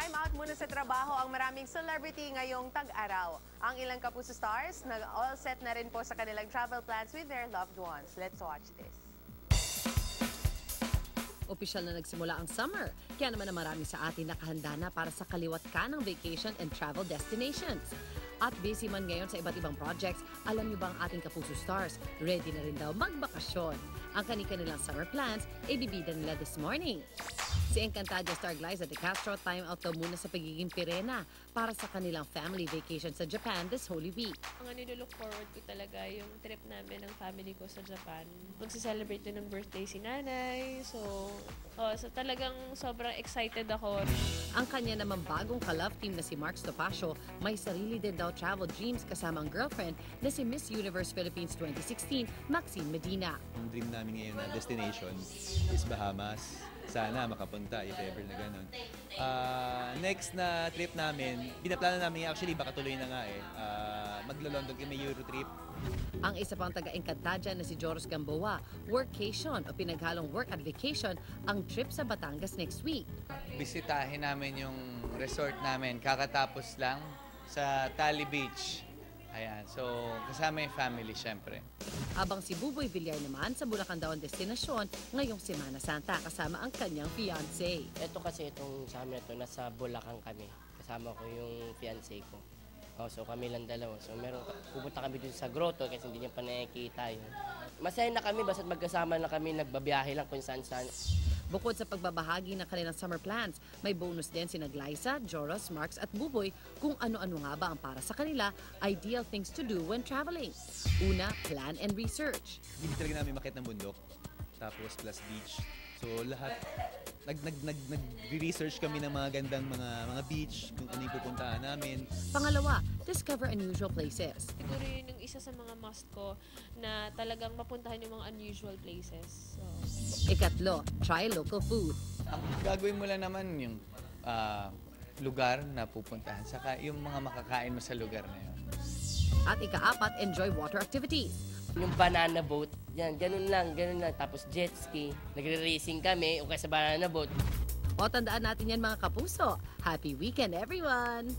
Time out muna sa trabaho ang maraming celebrity ngayong tag-araw. Ang ilang Kapuso stars all set na rin po sa kanilang travel plans with their loved ones. Let's watch this. Opisyal na nagsimula ang summer, kaya naman na marami sa atin nakahanda na para sa kaliwat ka ng vacation and travel destinations. At busy man ngayon sa iba't ibang projects, alam niyo bang ating Kapuso stars, ready na rin daw magbakasyon. Ang kanilang summer plans, ibibida nila this morning. Si Encantadia star Glyza De Castro time out daw muna sa pagiging Pirena para sa kanilang family vacation sa Japan this Holy Week. Ang nilook forward ko talaga yung trip namin ng family ko sa Japan. Magsa-celebrate din ng birthday si nanay. So talagang sobrang excited ako. Ang kanya naman bagong ka-love team na si Mark Stopacio, may sarili din daw travel dreams kasama ang girlfriend na si Miss Universe Philippines 2016, Maxine Medina. Ang dream namin ngayon na destination is Bahamas. Sana makapunta if ever na gano'n. Next na trip namin, binaplano namin actually baka tuloy na nga maglo-London kami Euro trip. Ang isa pang taga-Encantadia na si Joros Gamboa, workation o pinaghalong work at vacation ang trip sa Batangas next week. Bisitahin namin yung resort namin, kakatapos lang sa Tally Beach. Ayan, so kasama yung family syempre. Habang si Buboy Villar naman sa Bulacan daw ang destinasyon ngayong Semana Santa kasama ang kanyang fiancé. Ito kasi itong sa amin ito, nasa Bulacan kami. Kasama ko yung fiancé ko. So kami lang dalawa. So pupunta kami dun sa grotto kasi hindi niya pa nakikita yun. Masaya na kami basta't magkasama na kami, nagbabiyahe lang kung saan-saan. Bukod sa pagbabahagi ng kanilang summer plans, may bonus din sina Glyza, Joros, Marks at Buboy kung ano-ano nga ba ang para sa kanila ideal things to do when traveling. Una, plan and research. Hindi talaga namin makit ng bundok, tapos plus beach. So lahat, nag-research kami ng mga gandang mga beach, kung ano yung pupuntahan namin. Pangalawa, discover unusual places. Siguro yun yung isa sa mga must ko na talagang mapuntahan yung mga unusual places. So, Ikatlo, try local food. Ang gagawin mo lang naman yung lugar na pupuntahan, saka yung mga makakain mo sa lugar na yun. At ikaapat, enjoy water activities. Yung banana boat, yan, ganun lang. Tapos jet ski, nagre-racing kami o kaya sa banana boat. O tandaan natin yan mga kapuso. Happy weekend everyone!